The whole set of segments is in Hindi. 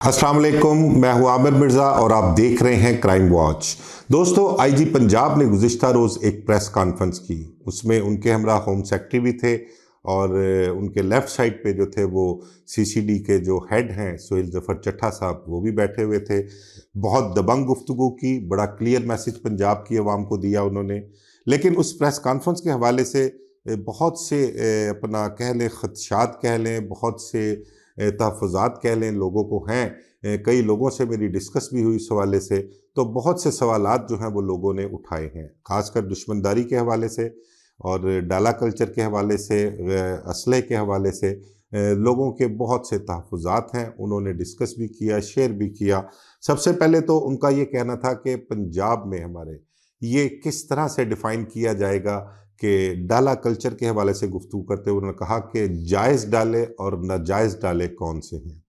अस्सलाम वालेकुम, मैं हूं आमिर मिर्ज़ा और आप देख रहे हैं क्राइम वॉच। दोस्तों, आईजी पंजाब ने गुज़िश्ता रोज़ एक प्रेस कॉन्फ्रेंस की। उसमें उनके हमरा होम सेक्रेटरी भी थे और उनके लेफ़्ट साइड पे जो थे वो सीसीडी के जो हेड हैं सुहेल ज़फ़र चट्ठा साहब, वो भी बैठे हुए थे। बहुत दबंग गुफ्तगू की, बड़ा क्लियर मैसेज पंजाब की आवाम को दिया उन्होंने। लेकिन उस प्रेस कॉन्फ्रेंस के हवाले से बहुत से अपना कह लें ख़दशात कह लें, बहुत से तहफ़्फ़ुज़ात कह लें लोगों को हैं। कई लोगों से मेरी डिस्कस भी हुई इस हवाले से, तो बहुत से सवालात जो हैं वो लोगों ने उठाए हैं, ख़ासकर दुश्मनदारी के हवाले से और डाला कल्चर के हवाले से, असलहे के हवाले से। लोगों के बहुत से तहफ़्फ़ुज़ात हैं, उन्होंने डिस्कस भी किया, शेयर भी किया। सबसे पहले तो उनका ये कहना था कि पंजाब में हमारे ये किस तरह से डिफ़ाइन किया जाएगा कि डाला कल्चर के हवाले से गुफ्तगू करते हुए उन्होंने कहा कि जायज़ डाले और नाजायज़ डाले कौन से हैं।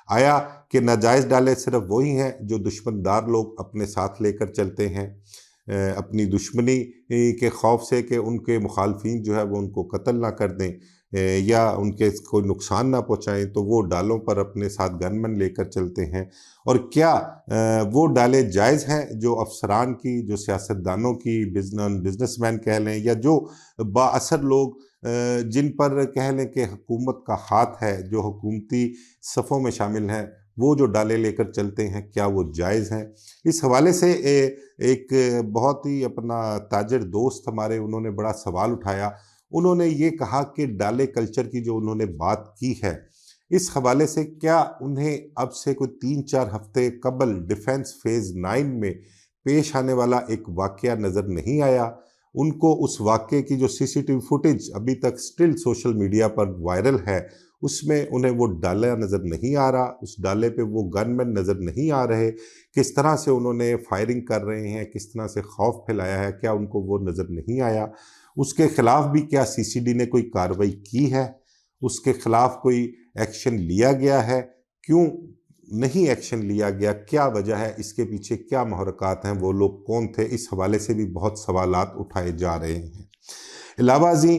आया कि नाजायज़ डाले सिर्फ वही हैं जो दुश्मनदार लोग अपने साथ लेकर चलते हैं, अपनी दुश्मनी के खौफ से कि उनके मुखालफिन जो है वो उनको कत्ल ना कर दें, या उनके कोई नुकसान ना पहुँचाएँ, तो वो डालों पर अपने साथ गनमैन लेकर चलते हैं। और क्या वो डाले जायज़ हैं जो अफसरान की, जो सियासतदानों की, बिजनेसमैन कह लें, या जो बाअसर लोग जिन पर कह लें कि हुकूमत का हाथ है, जो हुकूमती सफ़ों में शामिल हैं, वो जो डाले लेकर चलते हैं, क्या वो जायज़ हैं? इस हवाले से एक बहुत ही अपना ताजिर दोस्त हमारे, उन्होंने बड़ा सवाल उठाया। उन्होंने ये कहा कि डाले कल्चर की जो उन्होंने बात की है, इस हवाले से क्या उन्हें अब से कोई 3-4 हफ़्ते कबल डिफेंस फ़ेज़ 9 में पेश आने वाला एक वाक़या नज़र नहीं आया? उनको उस वाक़ये की जो सीसीटीवी फुटेज अभी तक स्टिल सोशल मीडिया पर वायरल है, उसमें उन्हें वो डाला नज़र नहीं आ रहा, उस डाले पे वो गनमैन नज़र नहीं आ रहे। किस तरह से उन्होंने फायरिंग कर रहे हैं, किस तरह से खौफ फैलाया है, क्या उनको वो नज़र नहीं आया? उसके ख़िलाफ़ भी क्या सीसीडी ने कोई कार्रवाई की है? उसके ख़िलाफ़ कोई एक्शन लिया गया है? क्यों नहीं एक्शन लिया गया? क्या वजह है? इसके पीछे क्या महरक़ात हैं? वो लोग कौन थे? इस हवाले से भी बहुत सवालात उठाए जा रहे हैं। इलावा जी,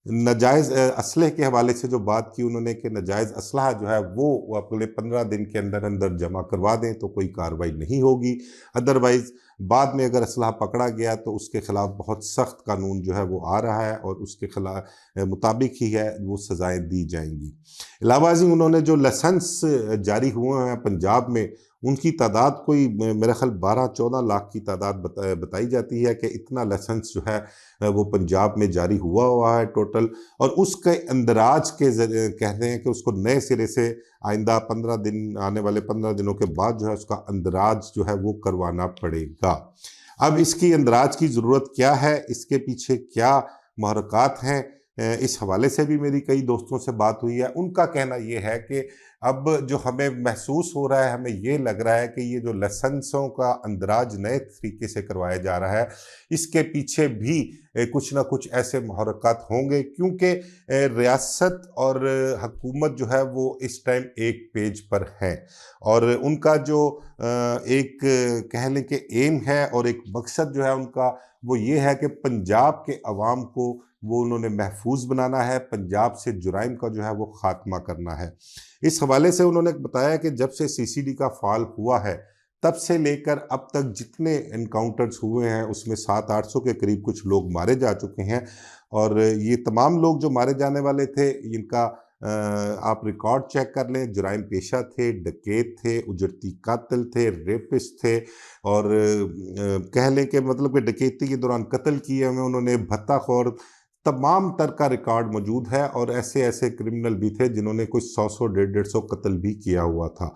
नाजायज़ असलहे के हवाले से जो बात की उन्होंने कि नाजायज़ असलहा जो है वो अगले 15 दिन के अंदर अंदर जमा करवा दें तो कोई कार्रवाई नहीं होगी। अदरवाइज़ बाद में अगर असलहा पकड़ा गया तो उसके ख़िलाफ़ बहुत सख्त कानून जो है वो आ रहा है और उसके मुताबिक ही है वो सज़ाएँ दी जाएंगी। इलावा जी, उन्होंने जो लाइसेंस जारी हुए हैं पंजाब में, उनकी तादाद कोई मेरा ख़्याल 12-14 लाख की तादाद बताई जाती है कि इतना लाइसेंस जो है वो पंजाब में जारी हुआ है टोटल। और उसके अंदराज के कहते हैं कि उसको नए सिरे से आइंदा 15 दिन, आने वाले 15 दिनों के बाद जो है उसका अंदराज जो है वो करवाना पड़ेगा। अब इसकी अंदराज की ज़रूरत क्या है, इसके पीछे क्या महरक़ात हैं, इस हवाले से भी मेरी कई दोस्तों से बात हुई है। उनका कहना ये है कि अब जो हमें महसूस हो रहा है, हमें ये लग रहा है कि ये जो लाइसेंसों का अंदराज नए तरीके से करवाया जा रहा है, इसके पीछे भी कुछ ना कुछ ऐसे महरक़ात होंगे, क्योंकि रियासत और हुकूमत जो है वो इस टाइम एक पेज पर है। और उनका जो एक कह लें कि एम है और एक मकसद जो है उनका, वो ये है कि पंजाब के अवाम को वो उन्होंने महफूज बनाना है, पंजाब से जुराइम का जो है वो ख़ात्मा करना है। इस हवाले से उन्होंने बताया कि जब से सीसीडी का फ़ाल हुआ है, तब से लेकर अब तक जितने एनकाउंटर्स हुए हैं उसमें 700-800 के करीब कुछ लोग मारे जा चुके हैं। और ये तमाम लोग जो मारे जाने वाले थे, इनका आप रिकॉर्ड चेक कर लें, जुराइम पेशा थे, डकैत थे, उजरती कातिल थे, रेपिस्ट थे, और कह लें कि मतलब कि डकैती के दौरान कत्ल किए हुए उन्होंने, भत्ताखोर, तमाम तर का रिकॉर्ड मौजूद है। और ऐसे ऐसे क्रिमिनल भी थे जिन्होंने कुछ 100-100, 150-150 कत्ल भी किया हुआ था।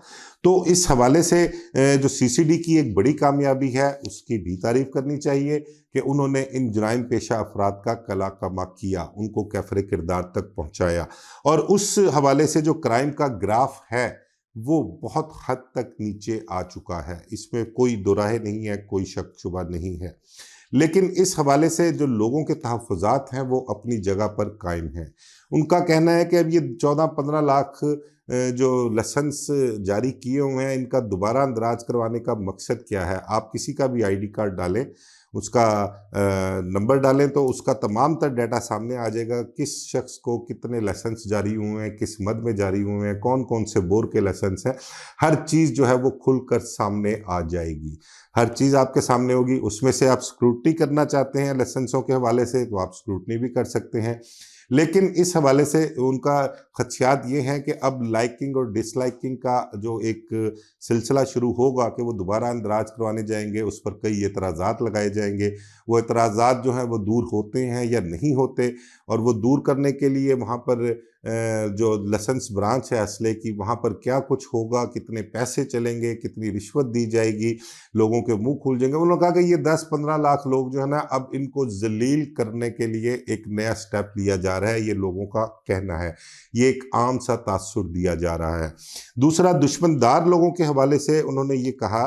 तो इस हवाले से जो सीसीडी की एक बड़ी कामयाबी है, उसकी भी तारीफ़ करनी चाहिए कि उन्होंने इन जुराइम पेशा अफराद का कला कमा किया, उनको कैफ़रे किरदार तक पहुँचाया। और उस हवाले से जो क्राइम का ग्राफ है, वो बहुत हद तक नीचे आ चुका है, इसमें कोई दो राहे नहीं है, कोई शक शुबा नहीं है। लेकिन इस हवाले से जो लोगों के तहफ़्फ़ुज़ात हैं वो अपनी जगह पर कायम हैं। उनका कहना है कि अब ये 14-15 लाख जो लाइसेंस जारी किए हुए हैं इनका दोबारा अंदराज करवाने का मकसद क्या है? आप किसी का भी आईडी कार्ड डालें, उसका नंबर डालें तो उसका तमाम तर डाटा सामने आ जाएगा, किस शख्स को कितने लाइसेंस जारी हुए हैं, किस मद में जारी हुए हैं, कौन कौन से बोर के लाइसेंस हैं। हर चीज़ जो है वो खुलकर सामने आ जाएगी, हर चीज़ आपके सामने होगी। उसमें से आप स्क्रूटनी करना चाहते हैं लाइसेंसों के हवाले से तो आप स्क्रूटनी भी कर सकते हैं, लेकिन इस हवाले से उनका खदशात ये हैं कि अब लाइकिंग और डिसलाइकिंग का जो एक सिलसिला शुरू होगा कि वो दोबारा अंदराज करवाने जाएंगे, उस पर कई एतराज़ात लगाए जाएंगे। वो एतराज़ात जो हैं वो दूर होते हैं या नहीं होते, और वो दूर करने के लिए वहाँ पर जो लाइसेंस ब्रांच है असले की, वहाँ पर क्या कुछ होगा, कितने पैसे चलेंगे, कितनी रिश्वत दी जाएगी, लोगों के मुंह खुल जाएंगे। उन्होंने कहा कि ये 10-15 लाख लोग जो है ना, अब इनको जलील करने के लिए एक नया स्टेप लिया जा रहा है, ये लोगों का कहना है। ये एक आम सा तासुर दिया जा रहा है। दूसरा, दुश्मनदार लोगों के हवाले से उन्होंने ये कहा,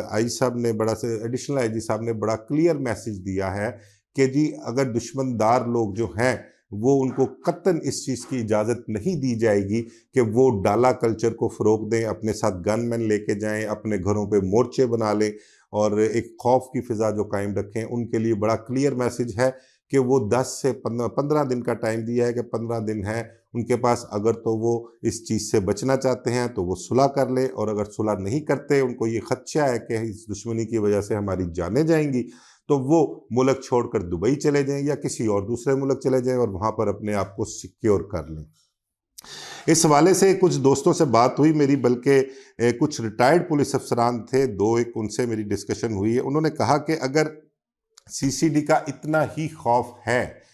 आई साहब ने बड़ा से एडिशनल आईजी साहब ने बड़ा क्लियर मैसेज दिया है कि जी अगर दुश्मनदार लोग जो हैं वो उनको कतन इस चीज़ की इजाज़त नहीं दी जाएगी कि वो डाला कल्चर को फ़रोग़ दें, अपने साथ गनमैन लेके जाएं, अपने घरों पे मोर्चे बना लें और एक खौफ की फ़िज़ा जो कायम रखें। उनके लिए बड़ा क्लियर मैसेज है कि वो 10 से 15 दिन का टाइम दिया है कि 15 दिन है उनके पास। अगर तो वो इस चीज़ से बचना चाहते हैं तो वो सुलह कर ले, और अगर सुलह नहीं करते, उनको ये खदशा है कि इस दुश्मनी की वजह से हमारी जानें जाएंगी, तो वो मुल्क छोड़कर दुबई चले जाएं या किसी और दूसरे मुल्क चले जाएं और वहाँ पर अपने आप को सिक्योर कर लें। इस हवाले से कुछ दोस्तों से बात हुई मेरी, बल्कि कुछ रिटायर्ड पुलिस अफसरान थे, दो एक उनसे मेरी डिस्कशन हुई है। उन्होंने कहा कि अगर सीसीडी का इतना ही खौफ है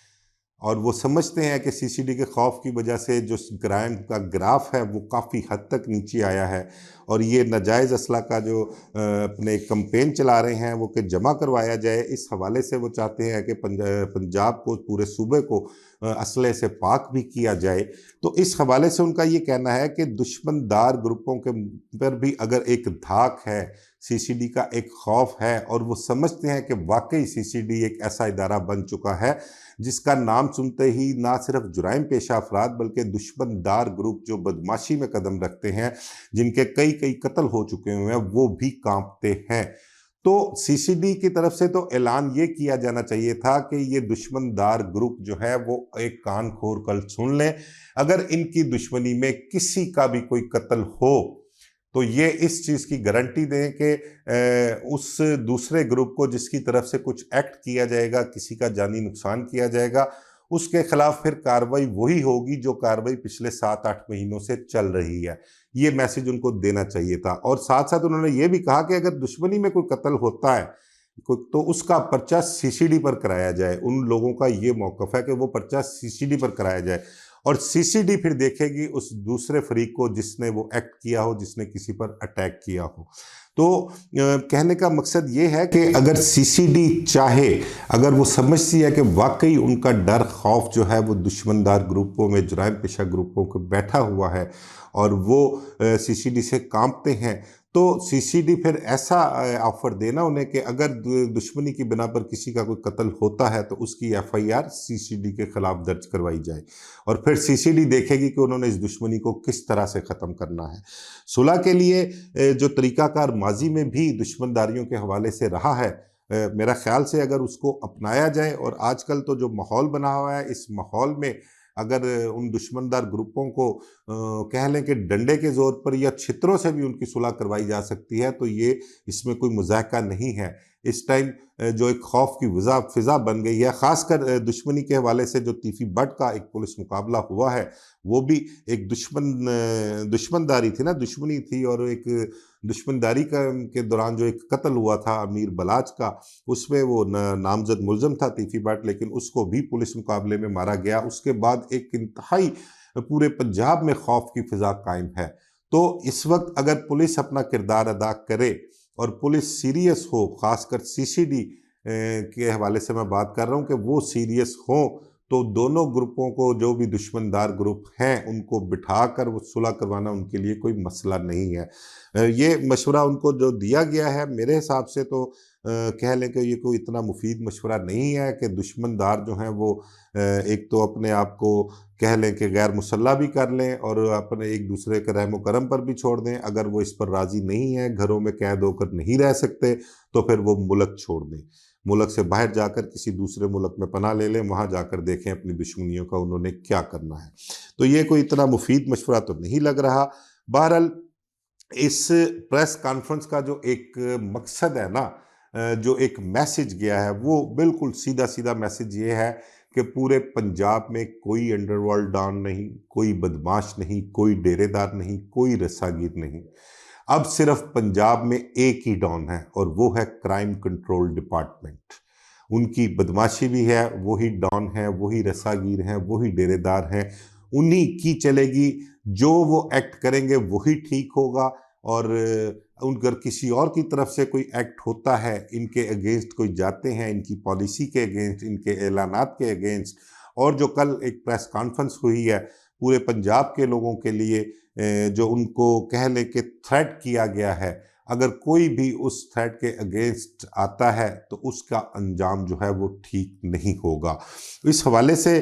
और वो समझते हैं कि सीसीडी के खौफ की वजह से जो क्राइम का ग्राफ है वो काफ़ी हद तक नीचे आया है, और ये नाजायज़ असला का जो अपने कंपेन चला रहे हैं वो कि जमा करवाया जाए, इस हवाले से वो चाहते हैं कि पंजाब को, पूरे सूबे को असले से पाक भी किया जाए। तो इस हवाले से उनका ये कहना है कि दुश्मनदार ग्रुपों के पर भी अगर एक धाक है, सीसीडी का एक खौफ है, और वो समझते हैं कि वाकई सीसीडी एक ऐसा इदारा बन चुका है जिसका नाम सुनते ही ना सिर्फ जुराइम पेशा अफराद बल्कि दुश्मनदार ग्रुप जो बदमाशी में कदम रखते हैं, जिनके कई कई कत्ल हो चुके हुए हैं, वो भी कांपते हैं। तो सीसीडी की तरफ से तो ऐलान ये किया जाना चाहिए था कि ये दुश्मनदार ग्रुप जो है वो एक कान खोल कर सुन लें, अगर इनकी दुश्मनी में किसी का भी कोई कत्ल हो तो ये इस चीज़ की गारंटी दें कि उस दूसरे ग्रुप को जिसकी तरफ से कुछ एक्ट किया जाएगा, किसी का जानी नुकसान किया जाएगा, उसके खिलाफ फिर कार्रवाई वही होगी जो कार्रवाई पिछले 7-8 महीनों से चल रही है। ये मैसेज उनको देना चाहिए था। और साथ साथ उन्होंने ये भी कहा कि अगर दुश्मनी में कोई कत्ल होता है तो उसका पर्चा सीसीडी पर कराया जाए। उन लोगों का ये मौक़िफ़ है कि वो पर्चा सीसीडी पर कराया जाए, और सीसीडी फिर देखेगी उस दूसरे फरीक को जिसने वो एक्ट किया हो, जिसने किसी पर अटैक किया हो। तो कहने का मकसद ये है कि अगर सीसीडी चाहे, अगर वो समझती है कि वाकई उनका डर खौफ जो है वो दुश्मनदार ग्रुपों में, जुराइम पेशा ग्रुपों को बैठा हुआ है और वो सीसीडी से कांपते हैं, तो सीसीडी फिर ऐसा ऑफर देना उन्हें कि अगर दुश्मनी की बिना पर किसी का कोई कत्ल होता है तो उसकी एफआईआर सीसीडी के खिलाफ दर्ज करवाई जाए, और फिर सीसीडी देखेगी कि उन्होंने इस दुश्मनी को किस तरह से ख़त्म करना है। सुलह के लिए जो तरीक़ाकार माजी में भी दुश्मनदारियों के हवाले से रहा है, मेरा ख्याल से अगर उसको अपनाया जाए, और आजकल तो जो माहौल बना हुआ है, इस माहौल में अगर उन दुश्मनदार ग्रुपों को कह लें कि डंडे के ज़ोर पर या छितरों से भी उनकी सुलह करवाई जा सकती है, तो ये इसमें कोई मज़ाक़ा नहीं है। इस टाइम जो एक खौफ की फ़िज़ा बन गई है, ख़ासकर दुश्मनी के हवाले से जो तीफ़ी बट का एक पुलिस मुकाबला हुआ है, वो भी एक दुश्मनदारी थी ना, दुश्मनी थी, और एक दुश्मनदारी के दौरान जो एक कत्ल हुआ था अमीर बलाच का, उसमें वो नामजद मुलज़म था तीफ़ी बट, लेकिन उसको भी पुलिस मुकाबले में मारा गया। उसके बाद एक इंतहाई पूरे पंजाब में खौफ की फ़िज़ा कायम है। तो इस वक्त अगर पुलिस अपना किरदार अदा करे और पुलिस सीरियस हो, ख़ासकर सीसीडी के हवाले से मैं बात कर रहा हूँ कि वो सीरियस हों, तो दोनों ग्रुपों को, जो भी दुश्मनदार ग्रुप हैं, उनको बिठाकर वो सुलह करवाना उनके लिए कोई मसला नहीं है। ये मशवरा उनको जो दिया गया है, मेरे हिसाब से तो कह लें कि ये कोई इतना मुफीद मशवरा नहीं है कि दुश्मनदार जो हैं वो एक तो अपने आप को कह लें कि गैर मुसल्ला भी कर लें और अपने एक दूसरे के रहम करम पर भी छोड़ दें। अगर वो इस पर राज़ी नहीं है, घरों में कैद होकर नहीं रह सकते, तो फिर वो मुल्क छोड़ दें। मुल्क से बाहर जाकर किसी दूसरे मुल्क में पनाह ले लें, वहाँ जाकर देखें अपनी दुश्मनियों का उन्होंने क्या करना है। तो ये कोई इतना मुफीद मशवरा तो नहीं लग रहा। बहरहाल इस प्रेस कॉन्फ्रेंस का जो एक मकसद है ना, जो एक मैसेज गया है, वो बिल्कुल सीधा सीधा मैसेज ये है कि पूरे पंजाब में कोई अंडरवर्ल्ड डॉन नहीं, कोई बदमाश नहीं, कोई डेरेदार नहीं, कोई रस्सागीर नहीं। अब सिर्फ पंजाब में एक ही डॉन है और वो है क्राइम कंट्रोल डिपार्टमेंट। उनकी बदमाशी भी है, वही डॉन है, वही रस्सागीर हैं, वही डेरेदार हैं, उन्हीं की चलेगी। जो वो एक्ट करेंगे वही ठीक होगा। और अगर किसी और की तरफ से कोई एक्ट होता है, इनके अगेंस्ट कोई जाते हैं, इनकी पॉलिसी के अगेंस्ट, इनके ऐलानात के अगेंस्ट, और जो कल एक प्रेस कॉन्फ्रेंस हुई है पूरे पंजाब के लोगों के लिए, जो उनको कह लें कि थ्रेट किया गया है, अगर कोई भी उस थ्रेट के अगेंस्ट आता है तो उसका अंजाम जो है वो ठीक नहीं होगा। इस हवाले से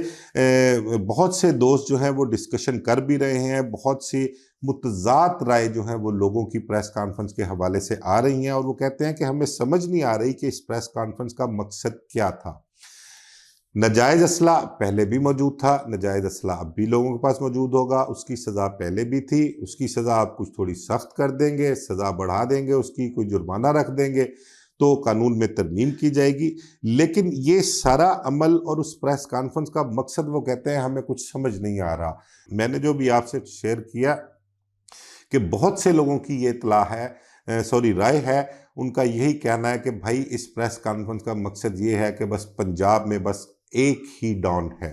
बहुत से दोस्त जो हैं वो डिस्कशन कर भी रहे हैं। बहुत सी मुतज़ाद राय जो हैं वो लोगों की प्रेस कॉन्फ्रेंस के हवाले से आ रही हैं और वो कहते हैं कि हमें समझ नहीं आ रही कि इस प्रेस कॉन्फ्रेंस का मकसद क्या था। नाजायज़ असला पहले भी मौजूद था, नाजायज़ असला अब भी लोगों के पास मौजूद होगा। उसकी सज़ा पहले भी थी, उसकी सज़ा आप कुछ थोड़ी सख्त कर देंगे, सज़ा बढ़ा देंगे, उसकी कोई जुर्माना रख देंगे तो कानून में तरमीम की जाएगी। लेकिन ये सारा अमल और उस प्रेस कॉन्फ्रेंस का मकसद वो कहते हैं हमें कुछ समझ नहीं आ रहा। मैंने जो भी आपसे शेयर किया कि बहुत से लोगों की ये इत्तला है, राय है, उनका यही कहना है कि भाई इस प्रेस कॉन्फ्रेंस का मकसद ये है कि बस पंजाब में बस एक ही डॉन है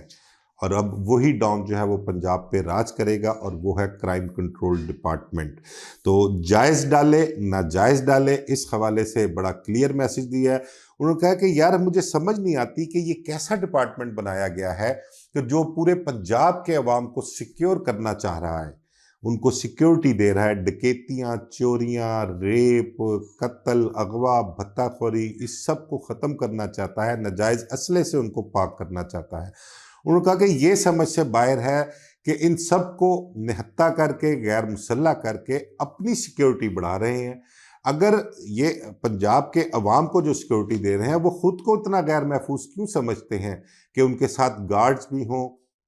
और अब वही डॉन जो है वो पंजाब पे राज करेगा और वो है क्राइम कंट्रोल डिपार्टमेंट। तो जायज़ डाले नाजायज़ डाले, इस हवाले से बड़ा क्लियर मैसेज दिया है। उन्होंने कहा कि यार मुझे समझ नहीं आती कि ये कैसा डिपार्टमेंट बनाया गया है कि जो पूरे पंजाब के अवाम को सिक्योर करना चाह रहा है, उनको सिक्योरिटी दे रहा है। डकैतियाँ, चोरियाँ, रेप, कत्ल, अगवा, भत्ताखोरी, इस सब को ख़त्म करना चाहता है, नाजायज़ असले से उनको पाक करना चाहता है। उन्होंने कहा कि ये समझ से बाहर है कि इन सब को निहत्ता करके, गैर मुसल्ला करके अपनी सिक्योरिटी बढ़ा रहे हैं। अगर ये पंजाब के अवाम को जो सिक्योरिटी दे रहे हैं वो खुद को इतना गैर महफूज क्यों समझते हैं कि उनके साथ गार्ड्स भी हों,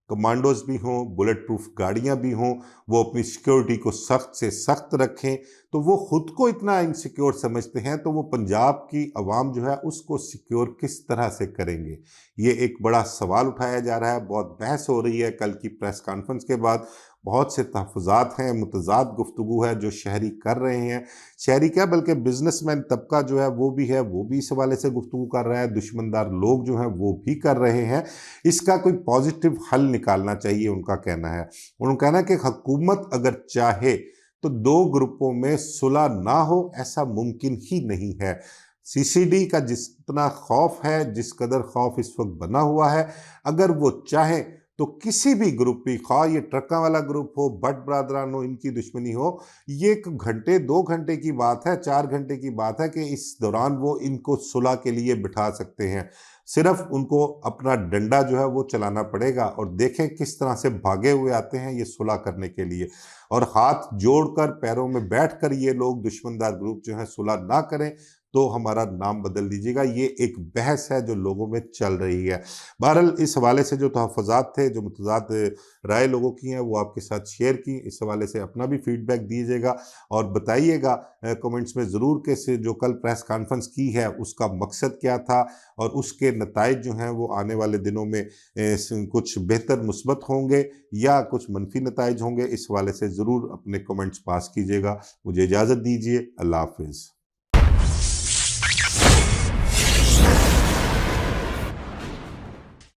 कमांडोज भी हों, बुलेट प्रूफ गाड़ियां भी हों, वो अपनी सिक्योरिटी को सख्त से सख्त रखें। तो वो खुद को इतना इनसिक्योर समझते हैं तो वो पंजाब की अवाम जो है उसको सिक्योर किस तरह से करेंगे? ये एक बड़ा सवाल उठाया जा रहा है। बहुत बहस हो रही है कल की प्रेस कॉन्फ्रेंस के बाद। बहुत से तहफ़्फ़ुज़ात हैं, मुतज़ाद गुफ्तगू है जो शहरी कर रहे हैं। शहरी क्या बल्कि बिजनेसमैन तबका जो है वो भी इस हवाले से गुफ्तगू कर रहा है। दुश्मनदार लोग जो हैं वो भी कर रहे हैं। इसका कोई पॉजिटिव हल निकालना चाहिए, उनका कहना है। उनका कहना है कि हुकूमत अगर चाहे तो दो ग्रुपों में सुलह ना हो, ऐसा मुमकिन ही नहीं है। सीसीडी का जितना खौफ है, जिस कदर खौफ इस वक्त बना हुआ है, अगर वो चाहे तो किसी भी ग्रुप की, खा ये ट्रक्का वाला ग्रुप हो, भट्ट बरादरान हो, इनकी दुश्मनी हो, ये 1 घंटे 2 घंटे की बात है, 4 घंटे की बात है कि इस दौरान वो इनको सुलह के लिए बिठा सकते हैं। सिर्फ उनको अपना डंडा जो है वो चलाना पड़ेगा और देखें किस तरह से भागे हुए आते हैं ये सुलह करने के लिए। और हाथ जोड़कर पैरों में बैठकर ये लोग दुश्मनदार ग्रुप जो है सुलह ना करें तो हमारा नाम बदल दीजिएगा। ये एक बहस है जो लोगों में चल रही है। बहरहाल इस हवाले से जो तहफ़्फ़ुज़ात थे, जो मुतज़ाद राय लोगों की हैं, वो आपके साथ शेयर की। इस हवाले से अपना भी फीडबैक दीजिएगा और बताइएगा कमेंट्स में ज़रूर कि जो कल प्रेस कॉन्फ्रेंस की है उसका मकसद क्या था और उसके नताइज जो हैं वो आने वाले दिनों में कुछ बेहतर मुस्बत होंगे या कुछ मनफी नताइज होंगे। इस हवाले से ज़रूर अपने कमेंट्स पास कीजिएगा। मुझे इजाज़त दीजिए। अल्लाह हाफ़िज़।